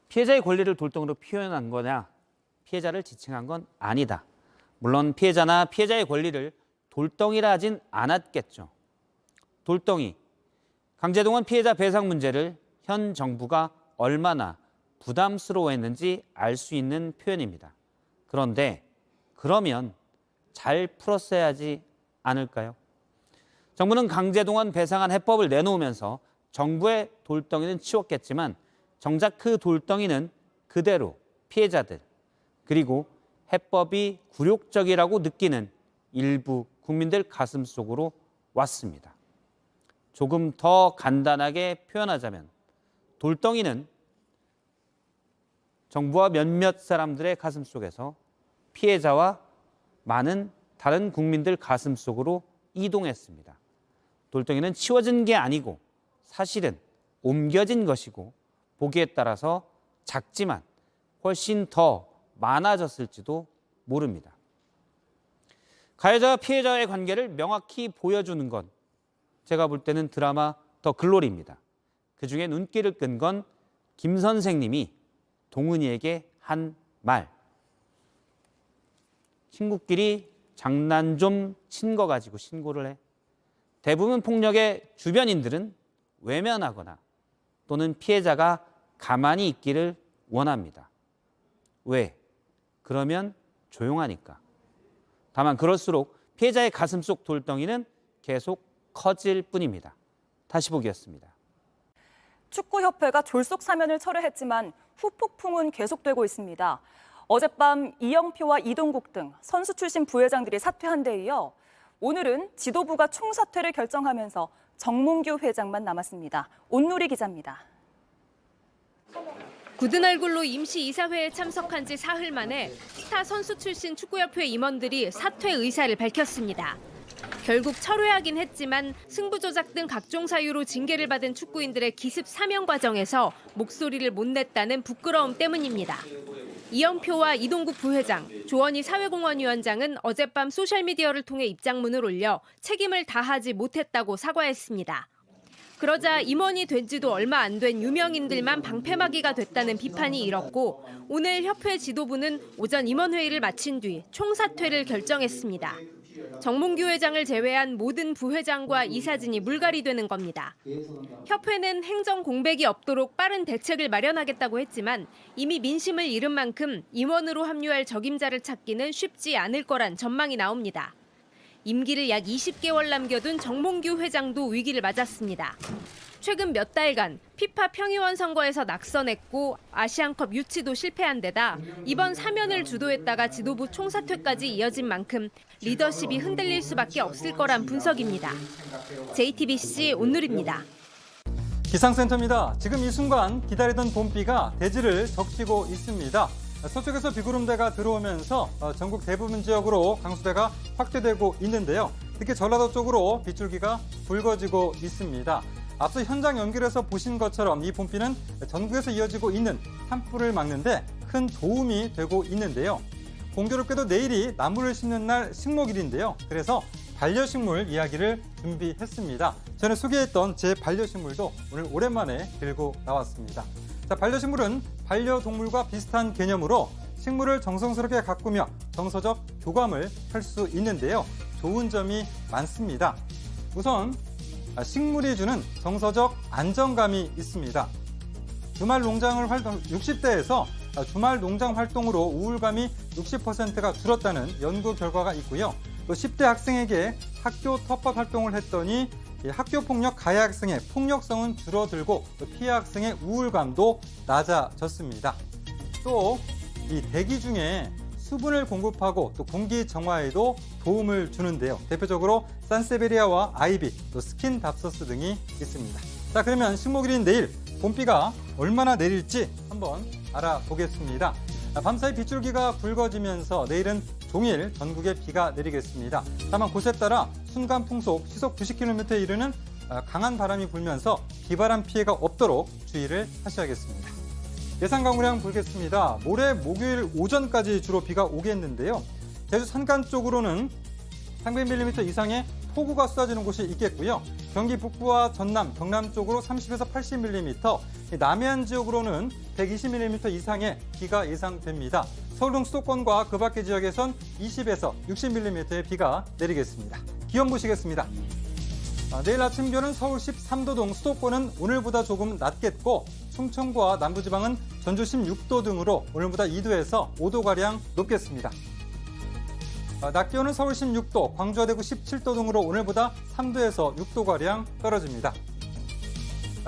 피해자의 권리를 돌덩이로 표현한 거냐, 피해자를 지칭한 건 아니다. 물론 피해자나 피해자의 권리를 돌덩이라 하진 않았겠죠. 돌덩이, 강제동원 피해자 배상 문제를 현 정부가 얼마나 부담스러워했는지 알 수 있는 표현입니다. 그런데 그러면 잘 풀었어야 하지 않을까요? 정부는 강제동원 배상안 해법을 내놓으면서 정부의 돌덩이는 치웠겠지만 정작 그 돌덩이는 그대로 피해자들 그리고 해법이 굴욕적이라고 느끼는 일부 국민들 가슴속으로 왔습니다. 조금 더 간단하게 표현하자면 돌덩이는 정부와 몇몇 사람들의 가슴속에서 피해자와 많은 다른 국민들 가슴속으로 이동했습니다. 돌덩이는 치워진 게 아니고 사실은 옮겨진 것이고 보기에 따라서 작지만 훨씬 더 많아졌을지도 모릅니다. 가해자와 피해자의 관계를 명확히 보여주는 건 제가 볼 때는 드라마 더 글로리입니다. 그중에 눈길을 끈 건 김 선생님이 동은이에게 한 말. 친구끼리 장난 좀 친 거 가지고 신고를 해. 대부분 폭력의 주변인들은 외면하거나 또는 피해자가 가만히 있기를 원합니다. 왜? 그러면 조용하니까. 다만 그럴수록 피해자의 가슴속 돌덩이는 계속 커질 뿐입니다. 다시 보기였습니다. 축구협회가 졸속 사면을 철회했지만 후폭풍은 계속되고 있습니다. 어젯밤 이영표와 이동국 등 선수 출신 부회장들이 사퇴한 데 이어 오늘은 지도부가 총사퇴를 결정하면서 정몽규 회장만 남았습니다. 온누리 기자입니다. 굳은 얼굴로 임시 이사회에 참석한 지 사흘 만에 스타 선수 출신 축구협회 임원들이 사퇴 의사를 밝혔습니다. 결국 철회하긴 했지만 승부 조작 등 각종 사유로 징계를 받은 축구인들의 기습 사면 과정에서 목소리를 못 냈다는 부끄러움 때문입니다. 이영표와 이동국 부회장, 조원희 사회공헌위원장은 어젯밤 소셜미디어를 통해 입장문을 올려 책임을 다하지 못했다고 사과했습니다. 그러자 임원이 된 지도 얼마 안 된 유명인들만 방패막이가 됐다는 비판이 일었고 오늘 협회 지도부는 오전 임원회의를 마친 뒤 총사퇴를 결정했습니다. 정몽규 회장을 제외한 모든 부회장과 이사진이 물갈이되는 겁니다. 협회는 행정 공백이 없도록 빠른 대책을 마련하겠다고 했지만 이미 민심을 잃은 만큼 임원으로 합류할 적임자를 찾기는 쉽지 않을 거란 전망이 나옵니다. 임기를 약 20개월 남겨둔 정몽규 회장도 위기를 맞았습니다. 최근 몇 달간 피파 평의원 선거에서 낙선했고 아시안컵 유치도 실패한 데다 이번 사면을 주도했다가 지도부 총사퇴까지 이어진 만큼 리더십이 흔들릴 수밖에 없을 거란 분석입니다. JTBC 온누리입니다. 기상센터입니다. 지금 이 순간 기다리던 봄비가 대지를 적시고 있습니다. 서쪽에서 비구름대가 들어오면서 전국 대부분 지역으로 강수대가 확대되고 있는데요. 특히 전라도 쪽으로 빗줄기가 굵어지고 있습니다. 앞서 현장 연결해서 보신 것처럼 이 봄비는 전국에서 이어지고 있는 산불을 막는데 큰 도움이 되고 있는데요. 공교롭게도 내일이 나무를 심는 날 식목일인데요. 그래서 반려식물 이야기를 준비했습니다. 전에 소개했던 제 반려식물도 오늘 오랜만에 들고 나왔습니다. 자, 반려식물은 반려동물과 비슷한 개념으로 식물을 정성스럽게 가꾸며 정서적 교감을 할 수 있는데요. 좋은 점이 많습니다. 우선 식물이 주는 정서적 안정감이 있습니다. 주말 농장을 60대에서 주말 농장 활동으로 우울감이 60%가 줄었다는 연구 결과가 있고요. 또 10대 학생에게 학교 텃밭 활동을 했더니 학교 폭력 가해 학생의 폭력성은 줄어들고 피해 학생의 우울감도 낮아졌습니다. 또 이 대기 중에 수분을 공급하고 또 공기 정화에도 도움을 주는데요. 대표적으로 산세베리아와 아이비, 또 스킨답서스 등이 있습니다. 자, 그러면 식목일인 내일 봄비가 얼마나 내릴지 한번 한번 알아보겠습니다. 밤사이 빗줄기가 붉어지면서 내일은 종일 전국에 비가 내리겠습니다. 다만 곳에 따라 순간 풍속 시속 90km에 이르는 강한 바람이 불면서 비바람 피해가 없도록 주의를 하셔야겠습니다. 예상 강우량 보겠습니다. 모레 목요일 오전까지 주로 비가 오겠는데요. 제주 산간 쪽으로는 300mm 이상의 폭우가 쏟아지는 곳이 있겠고요. 경기 북부와 전남, 경남 쪽으로 30에서 80mm, 남해안 지역으로는 120mm 이상의 비가 예상됩니다. 서울 등 수도권과 그 밖의 지역에선 20에서 60mm의 비가 내리겠습니다. 기온 보시겠습니다. 내일 아침 기온은 서울 13도 등 수도권은 오늘보다 조금 낮겠고 충청과 남부지방은 전주 16도 등으로 오늘보다 2도에서 5도가량 높겠습니다. 낮 기온은 서울 16도, 광주와 대구 17도 등으로 오늘보다 3도에서 6도가량 떨어집니다.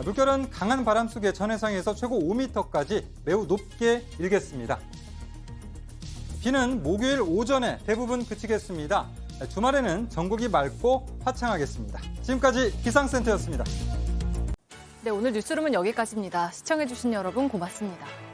물결은 강한 바람 속에 전해상에서 최고 5m까지 매우 높게 일겠습니다. 비는 목요일 오전에 대부분 그치겠습니다. 주말에는 전국이 맑고 화창하겠습니다. 지금까지 기상센터였습니다. 네, 오늘 뉴스룸은 여기까지입니다. 시청해주신 여러분 고맙습니다.